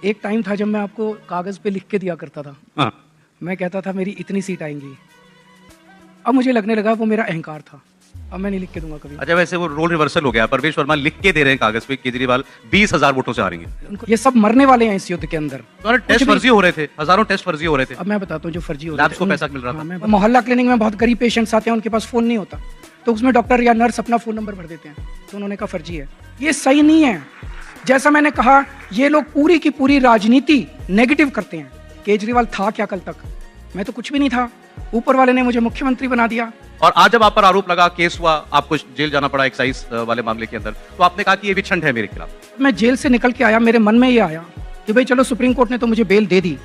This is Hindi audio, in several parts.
एक टाइम था जब मैं आपको कागज पे लिख के दिया करता था। हाँ। मैं कहता था मेरी इतनी सीट आएंगी। अब मुझे लगने लगा वो मेरा अहंकार था। अब मैं नहीं लिख के दूंगा कभी। अच्छा, वैसे वो रोल रिवर्सल हो गया। परवेश वर्मा लिख के दे रहे हैं कागज पे केजरीवाल 20,000 वोटों से हारेंगे। उनको ये सब मरने वाले हैं इस युद्ध के अंदर। तो टेस्ट फर्जी हो रहे थे, हजारों टेस्ट फर्जी हो रहे थे। अब मैं बताता हूँ जो फर्जी हो लैब्स को पैसा मिल रहा था। मैं मोहल्ला क्लिनिक में बहुत गरीब पेशेंट्स आते हैं, उनके पास फोन नहीं होता, तो उसमें डॉक्टर या नर्स अपना फोन नंबर भर देते हैं, तो उन्होंने कहा फर्जी है। ये सही नहीं है। जैसा मैंने कहा, ये लोग पूरी की पूरी राजनीति नेगेटिव करते हैं। केजरीवाल था क्या कल तक? मैं तो कुछ भी नहीं था, ऊपर वाले ने मुझे मुख्यमंत्री बना दिया। और आज जब आप पर आरोप लगा, केस हुआ, आपको जेल जाना पड़ा एक्साइज वाले मामले के अंदर, तो आपने कहा कि ये विछंड है मेरे खिलाफ। मैं जेल से निकल के आया, मेरे मन में ये आया कि भाई चलो सुप्रीम कोर्ट ने तो मुझे बेल दे दी,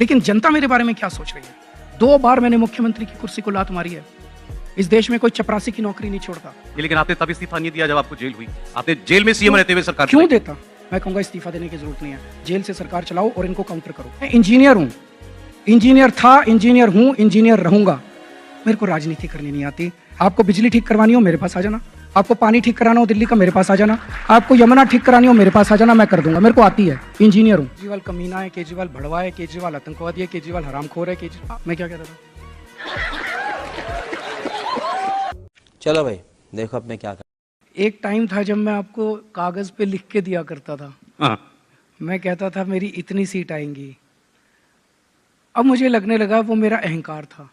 लेकिन जनता मेरे बारे में क्या सोच रही है? 2 बार मैंने मुख्यमंत्री की कुर्सी को लात मारी है। इस देश में कोई चपरासी की नौकरी नहीं छोड़ता। लेकिन आपने तब इस्तीफा नहीं दिया जब आपको जेल हुई। आपने जेल में सीएम रहते हुए सरकार क्यों देता? मैं कहूंगा इस्तीफा देने की जरूरत नहीं है। जेल से सरकार चलाओ और इनको काउंटर करो। मैं इंजीनियर हूं, इंजीनियर था, इंजीनियर हूं, इंजीनियर रहूंगा। मेरे को राजनीति करनी नहीं आती। आपको बिजली ठीक करवानी हो मेरे पास आ जाना, आपको पानी ठीक कराना हो दिल्ली का मेरे पास आ जाना, आपको यमुना ठीक करानी हो मेरे पास आ जाना, मैं कर दूंगा। मेरे को आती है, इंजीनियर हूँ। केजरीवाल कमीना है, केजरीवाल भड़वा है, केजरीवाल आतंकवादी है, केजरीवाल हरामखोर है, केजरीवाल। मैं क्या कह रहा था? चलो भाई देखो अब मैं क्या कर। एक टाइम था जब मैं आपको कागज पे लिख के दिया करता था। हाँ। मैं कहता था मेरी इतनी सीट आएंगी। अब मुझे लगने लगा वो मेरा अहंकार था।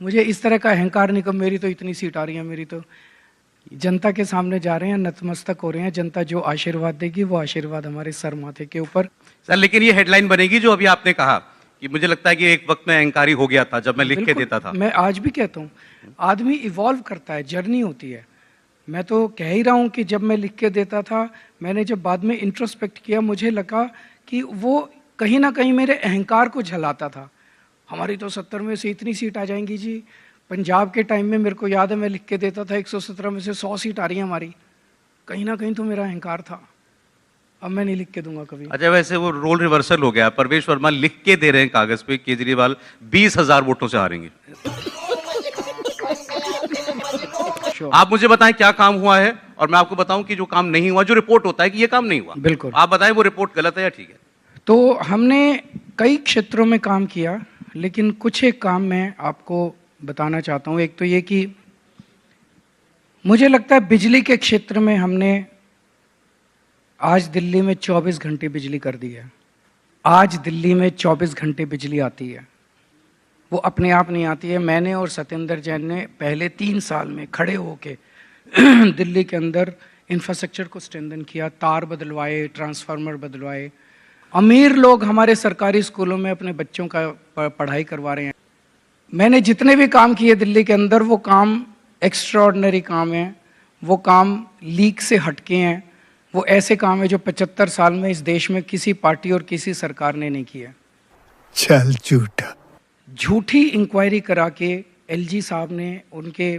मुझे इस तरह का अहंकार नहीं, कब मेरी तो इतनी सीट आ रही है, मेरी तो। जनता के सामने जा रहे हैं, नतमस्तक हो रहे हैं। जनता जो आशीर्वाद देगी वो आशीर्वाद हमारे सर माथे के ऊपर। सर, लेकिन ये हेडलाइन बनेगी जो अभी आपने कहा कि मुझे लगता है कि एक वक्त में अहंकारी हो गया था जब मैं लिख के देता था। मैं आज भी कहता हूँ, आदमी इवॉल्व करता है, जर्नी होती है। मैं तो कह ही रहा हूँ कि जब मैं लिख के देता था, मैंने जब बाद में इंट्रोस्पेक्ट किया, मुझे लगा कि वो कहीं ना कहीं मेरे अहंकार को झलाता था। हमारी तो 70 में से इतनी सीट आ जाएंगी जी। पंजाब के टाइम में मेरे को याद है, मैं लिख के देता था 117 में से 100 सीट आ रही है हमारी। कहीं ना कहीं तो मेरा अहंकार था। अब मैं नहीं लिख के दूंगा कभी। अच्छा, वैसे वो रोल रिवर्सल हो गया। परवेश वर्मा लिख के दे रहे हैं कागज पे केजरीवाल 20,000 वोटों से हारेंगे। आप मुझे बताएं क्या काम हुआ है और मैं आपको बताऊं कि जो काम नहीं हुआ, जो रिपोर्ट होता है कि ये काम नहीं हुआ। बिल्कुल। आप बताएं वो रिपोर्ट गलत है या ठीक है। तो हमने कई क्षेत्रों में काम किया, लेकिन कुछ एक काम मैं आपको बताना चाहता हूं। एक तो ये कि मुझे लगता है बिजली के क्षेत्र में हमने आज दिल्ली में 24 घंटे बिजली कर दी है। आज दिल्ली में 24 घंटे बिजली आती है। वो अपने आप नहीं आती है। मैंने और सत्येंद्र जैन ने पहले 3 साल में खड़े होके दिल्ली के अंदर इंफ्रास्ट्रक्चर को स्ट्रेंथन किया, तार बदलवाए, ट्रांसफार्मर बदलवाए। अमीर लोग हमारे सरकारी स्कूलों में अपने बच्चों का पढ़ाई करवा रहे हैं। मैंने जितने भी काम किए दिल्ली के अंदर, वो काम एक्स्ट्राऑर्डिनरी काम है। वो काम लीक से हटके हैं। वो ऐसे काम है जो 75 साल में इस देश में किसी पार्टी और किसी सरकार ने नहीं किया। चल झूठा। झूठी इंक्वायरी करा के एलजी साहब ने, उनके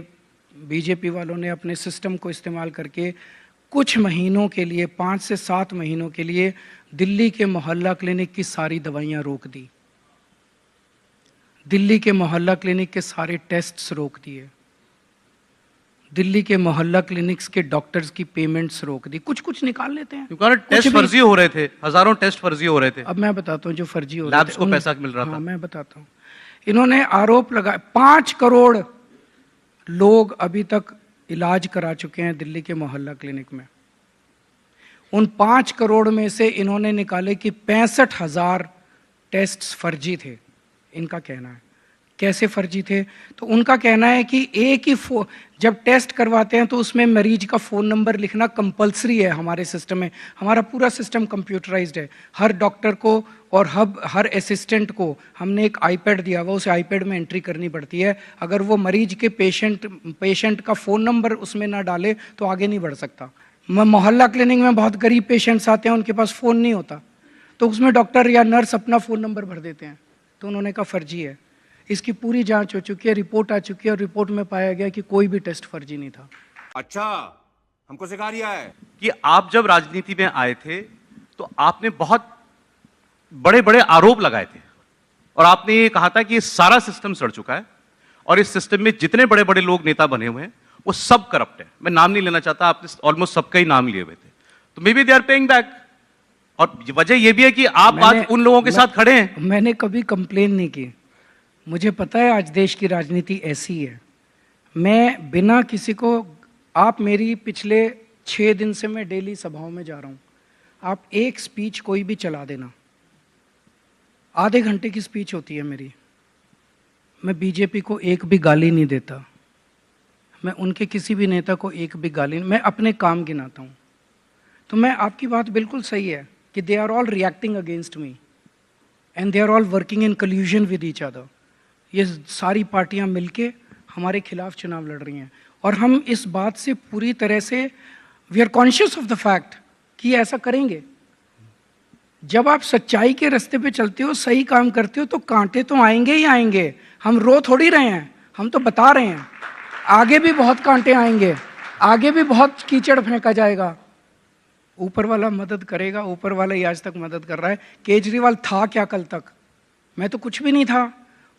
बीजेपी वालों ने अपने सिस्टम को इस्तेमाल करके कुछ महीनों के लिए, 5 से 7 महीनों के लिए दिल्ली के मोहल्ला क्लिनिक की सारी दवाइयां रोक दी। दिल्ली के मोहल्ला क्लिनिक के सारे टेस्ट्स रोक दिए। दिल्ली के मोहल्ला क्लिनिक्स के डॉक्टर्स की पेमेंट्स रोक दी। कुछ कुछ निकाल लेते हैं। टेस्ट फर्जी हो रहे थे, हजारों टेस्ट फर्जी हो रहे थे। अब मैं बताता हूँ जो फर्जी हो रहे थे। लैब्स को पैसा मिल रहा था। हाँ, मैं बताता हूँ। इन्होंने आरोप लगाया, 5 करोड़ लोग अभी तक इलाज करा चुके हैं दिल्ली के मोहल्ला क्लिनिक में। उन 5 करोड़ में से इन्होंने निकाले कि 65,000 टेस्ट्स फर्जी थे। इनका कहना है। कैसे फर्जी थे? तो उनका कहना है कि एक ही जब टेस्ट करवाते हैं तो उसमें मरीज का फ़ोन नंबर लिखना कंपलसरी है हमारे सिस्टम में। हमारा पूरा सिस्टम कंप्यूटराइज्ड है। हर डॉक्टर को और हर असिस्टेंट को हमने एक आईपैड दिया हुआ, उस आईपैड में एंट्री करनी पड़ती है। अगर वो मरीज के पेशेंट का फ़ोन नंबर उसमें ना डाले तो आगे नहीं बढ़ सकता। मोहल्ला क्लिनिक में बहुत गरीब पेशेंट्स आते हैं, उनके पास फ़ोन नहीं होता, तो उसमें डॉक्टर या नर्स अपना फ़ोन नंबर भर देते हैं। तो उन्होंने कहा फर्जी है। इसकी पूरी जांच हो चुकी है, रिपोर्ट आ चुकी है, और रिपोर्ट में पाया गया कि कोई भी टेस्ट फर्जी नहीं था। अच्छा, हमको सिखा रिया है कि आप जब राजनीति में आए थे तो आपने बहुत बड़े बड़े आरोप लगाए थे और आपने ये कहा था कि ये सारा सिस्टम सड़ चुका है और इस सिस्टम में जितने बड़े बड़े लोग नेता बने हुए हैं वो सब करप्ट है। मैं नाम नहीं लेना चाहता, आपने ऑलमोस्ट सबका ही नाम लिए हुए थे। तो maybe they are paying back. और वजह यह भी है कि आप आज उन लोगों के साथ खड़े हैं। मैंने कभी कंप्लेन नहीं की। मुझे पता है आज देश की राजनीति ऐसी है। मैं बिना किसी को, आप मेरी पिछले 6 दिन से मैं डेली सभाओं में जा रहा हूं। आप एक स्पीच कोई भी चला देना, आधे घंटे की स्पीच होती है मेरी। मैं बीजेपी को एक भी गाली नहीं देता, मैं उनके किसी भी नेता को एक भी गाली, मैं अपने काम गिनाता हूं। तो मैं, आपकी बात बिल्कुल सही है कि they are all reacting against me and they are all working in collusion with each other. ये सारी पार्टियां मिलके हमारे खिलाफ चुनाव लड़ रही हैं और हम इस बात से पूरी तरह से we are conscious of the fact कि ऐसा करेंगे। जब आप सच्चाई के रास्ते पे चलते हो, सही काम करते हो, तो कांटे तो आएंगे ही आएंगे। हम रो थोड़ी रहे हैं, हम तो बता रहे हैं आगे भी बहुत कांटे आएंगे, आगे भी बहुत कीचड़ फेंका जाएगा। ऊपर वाला मदद करेगा, ऊपर वाला ही आज तक मदद कर रहा है। केजरीवाल था क्या कल तक? मैं तो कुछ भी नहीं था,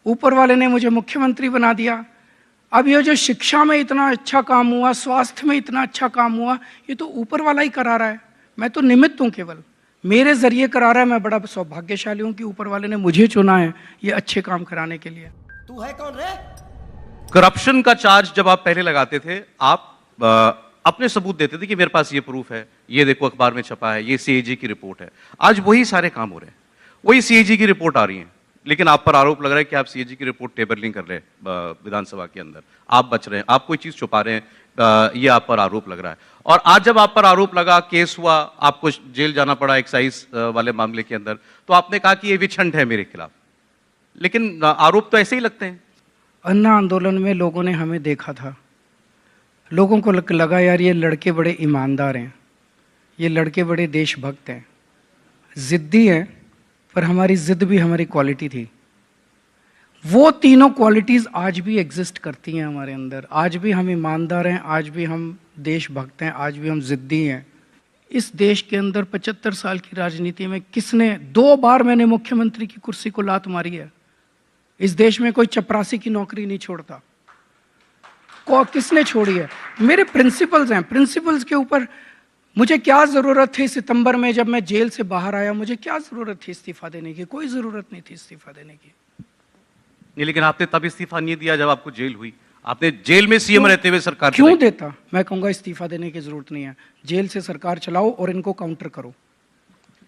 ऊपर वाले ने मुझे मुख्यमंत्री बना दिया। अब ये जो शिक्षा में इतना अच्छा काम हुआ, स्वास्थ्य में इतना अच्छा काम हुआ, ये तो ऊपर वाला ही करा रहा है। मैं तो निमित्त हूं, केवल मेरे जरिए करा रहा है। मैं बड़ा सौभाग्यशाली हूं कि ऊपर वाले ने मुझे चुना है ये अच्छे काम कराने के लिए। तू है कौन रे? करप्शन का चार्ज जब आप पहले लगाते थे, आप अपने सबूत देते थे कि मेरे पास ये प्रूफ है, ये देखो अखबार में छपा है, ये सीएजी की रिपोर्ट है। आज वही सारे काम हो रहे हैं, वही सीएजी की रिपोर्ट आ रही है, लेकिन आप पर आरोप लग रहा है कि आप सीएजी की रिपोर्ट टेबलिंग कर रहे हैं विधानसभा के अंदर, आप बच रहे हैं, आप कोई चीज छुपा रहे हैं, ये आप पर आरोप लग रहा है। और आज जब आप पर आरोप लगा, केस हुआ, आपको जेल जाना पड़ा एक्साइज वाले मामले के अंदर, तो आपने कहा कि ये विछंड है मेरे खिलाफ, लेकिन आरोप तो ऐसे ही लगते हैं। अन्ना आंदोलन में लोगों ने हमें देखा था, लोगों को लगा यार ये लड़के बड़े ईमानदार हैं, ये लड़के बड़े देशभक्त हैं, जिद्दी हैं, पर हमारी जिद भी हमारी क्वालिटी थी। वो तीनों क्वालिटीज आज भी एग्जिस्ट करती हैं हमारे अंदर। आज भी हम ईमानदार हैं, आज भी हम देशभक्त हैं, आज भी हम जिद्दी हैं। इस देश के अंदर 75 साल की राजनीति में किसने, 2 बार मैंने मुख्यमंत्री की कुर्सी को लात मारी है। इस देश में कोई चपरासी की नौकरी नहीं छोड़ता, किसने छोड़ी है? मेरे प्रिंसिपल्स हैं, प्रिंसिपल्स के ऊपर मुझे क्या जरूरत थी? सितंबर में जब मैं जेल से बाहर आया, मुझे क्या जरूरत थी इस्तीफा देने की? कोई जरूरत नहीं थी इस्तीफा देने की। नहीं, लेकिन आपने तब इस्तीफा नहीं दिया जब आपको जेल हुई। आपने जेल में सीएम रहते हुए सरकार क्यों देता? मैं कहूंगा इस्तीफा देने की जरूरत नहीं है, जेल से सरकार चलाओ और इनको काउंटर करो।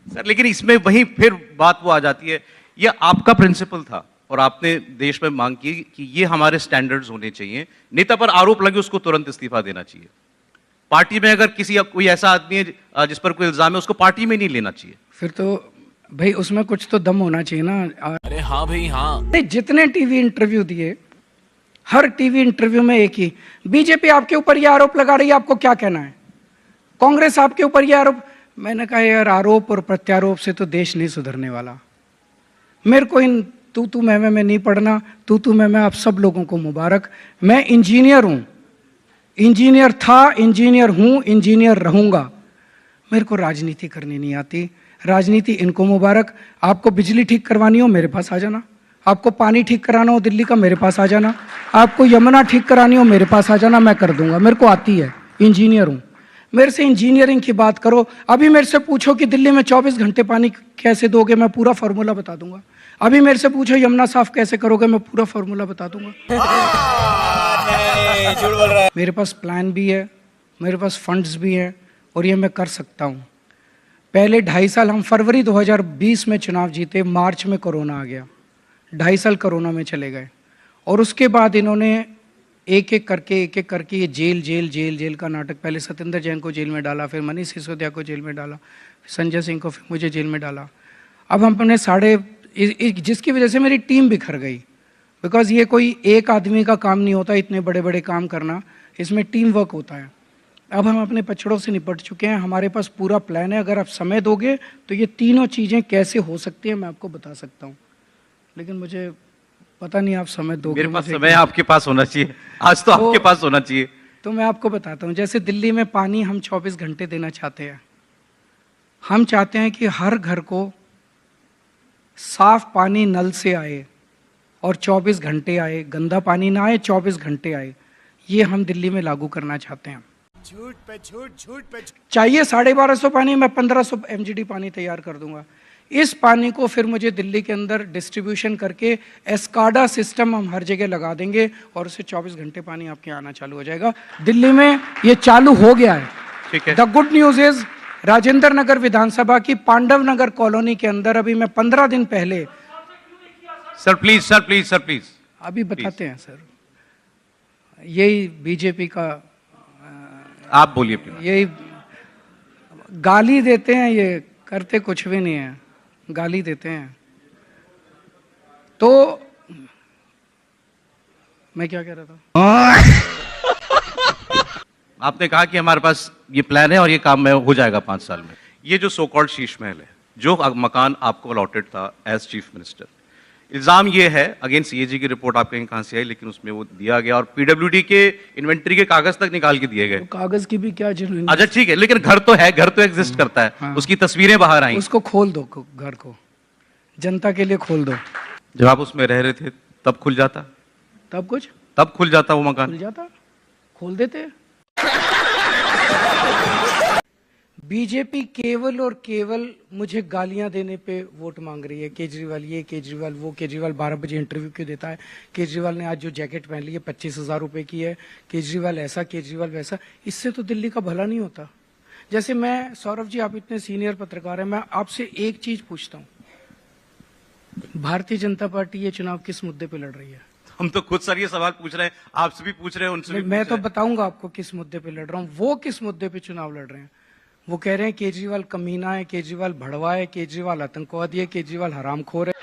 सर, लेकिन इसमें वही फिर बात वो आ जाती है, ये आपका प्रिंसिपल था और आपने देश में मांग की कि ये हमारे स्टैंडर्ड्स होने चाहिए, नेता पर आरोप लगे उसको तुरंत इस्तीफा देना चाहिए। पार्टी में अगर कोई ऐसा आदमी है जिस पर कोई इल्जाम है, उसको पार्टी में नहीं लेना चाहिए। फिर तो भाई उसमें कुछ तो दम होना चाहिए ना। अरे हाँ भाई हाँ। जितने टीवी इंटरव्यू दिए, हर टीवी इंटरव्यू में एक ही, बीजेपी आपके ऊपर ये आरोप लगा रही है, आपको क्या कहना है? कांग्रेस आपके ऊपर ये आरोप। मैंने कहा यार, आरोप और प्रत्यारोप से तो देश नहीं सुधरने वाला। मेरे को इन तू मैं नहीं पढ़ना। तू मैं आप सब लोगों को मुबारक। मैं इंजीनियर हूं, इंजीनियर था, इंजीनियर हूं, इंजीनियर रहूंगा। मेरे को राजनीति करनी नहीं आती। राजनीति इनको मुबारक। आपको बिजली ठीक करवानी हो मेरे पास आ जाना, आपको पानी ठीक कराना हो दिल्ली का मेरे पास आ जाना, आपको यमुना ठीक करानी हो मेरे पास आ जाना, मैं कर दूंगा। मेरे को आती है, इंजीनियर हूं। मेरे से इंजीनियरिंग की बात करो। अभी मेरे से पूछो कि दिल्ली में 24 घंटे पानी कैसे दोगे, मैं पूरा फॉर्मूला बता दूंगा। अभी मेरे से पूछो यमुना साफ कैसे करोगे, मैं पूरा फॉर्मूला बता दूंगा। मेरे पास प्लान भी है, मेरे पास फंड्स भी हैं और ये मैं कर सकता हूँ। पहले 2.5 साल हम फरवरी 2020 में चुनाव जीते, मार्च में कोरोना आ गया, 2.5 साल कोरोना में चले गए। और उसके बाद इन्होंने एक एक करके ये जेल का नाटक, पहले सत्येंद्र जैन को जेल में डाला, फिर मनीष सिसोदिया को जेल में डाला, संजय सिंह को, फिर मुझे जेल में डाला। अब हमने जिसकी वजह से मेरी टीम बिखर गई, बिकॉज ये कोई एक आदमी का काम नहीं होता इतने बड़े बड़े काम करना, इसमें टीम वर्क होता है। अब हम अपने पछड़ों से निपट चुके हैं, हमारे पास पूरा प्लान है। अगर आप समय दोगे तो ये तीनों चीज़ें कैसे हो सकती हैं मैं आपको बता सकता हूँ, लेकिन मुझे पता नहीं आप समय दोगे। मेरे पास समय आपके पास होना चाहिए, आज तो आपके पास होना चाहिए। तो मैं आपको बताता हूँ, जैसे दिल्ली में पानी हम 24 घंटे देना चाहते हैं। हम चाहते हैं कि हर घर को साफ पानी नल से आए और 24 घंटे आए, गंदा पानी ना आए, 24 घंटे आए। ये हम दिल्ली में लागू करना चाहते हैं। झूठ पे झूठ, झूठ पे झूठ। चाहिए 1250 पानी, मैं 1500 MGD पानी तैयार कर दूंगा। इस पानी को फिर मुझे दिल्ली के अंदर डिस्ट्रीब्यूशन करके एस्काडा सिस्टम हम हर जगह लगा देंगे और उससे 24 घंटे पानी आपके आना चालू हो जाएगा। दिल्ली में ये चालू हो गया है। ठीक है। The good news is Rajendra Nagar विधानसभा की पांडव नगर कॉलोनी के अंदर अभी मैं 15 दिन पहले, sir please, sir please, sir please. अभी बताते हैं सर, यही बीजेपी का, आप बोलिए प्लीज। यही गाली देते हैं, ये करते कुछ भी नहीं है, गाली देते हैं। तो मैं क्या कह रहा था? आपने कहा कि हमारे पास ये प्लान है और ये काम में हो जाएगा 5 साल में। ये जो सो कॉल्ड शीश महल है, जो मकान आपको अलॉटेड था एज चीफ मिनिस्टर, इल्जाम ये है, अगेन सीएजी की रिपोर्ट आप कहीं कहां से आई, लेकिन उसमें वो दिया गया और पीडब्ल्यूडी के इन्वेंट्री के कागज तक निकाल के दिए गए। कागज की भी क्या जरूरत? अच्छा ठीक है, लेकिन घर तो है, घर तो एग्जिस्ट करता है। हाँ। उसकी तस्वीरें बाहर आई। उसको खोल दो, घर को जनता के लिए खोल दो। जब आप उसमें रह रहे थे तब खुल जाता, तब खुल जाता वो मकान। खुल जाता, खोल देते। बीजेपी केवल और केवल मुझे गालियां देने पे वोट मांग रही है। केजरीवाल ये, केजरीवाल वो। केजरीवाल 12 बजे इंटरव्यू क्यों देता है? केजरीवाल ने आज जो जैकेट पहन ली है 25,000 रुपए की है। केजरीवाल ऐसा, केजरीवाल वैसा। इससे तो दिल्ली का भला नहीं होता। जैसे मैं, सौरभ जी आप इतने सीनियर पत्रकार हैं, मैं आपसे एक चीज पूछता हूँ, भारतीय जनता पार्टी ये चुनाव किस मुद्दे पे लड़ रही है? हम तो खुद सर ये सवाल पूछ रहे हैं, आपसे भी पूछ रहे हैं, उनसे भी मैं पूछ तो रहे हैं। बताऊंगा आपको किस मुद्दे पे लड़ रहा हूँ। वो किस मुद्दे पे चुनाव लड़ रहे हैं? वो कह रहे हैं केजरीवाल कमीना है, केजरीवाल भड़वा है, केजरीवाल आतंकवादी है, केजरीवाल हरामखोर है।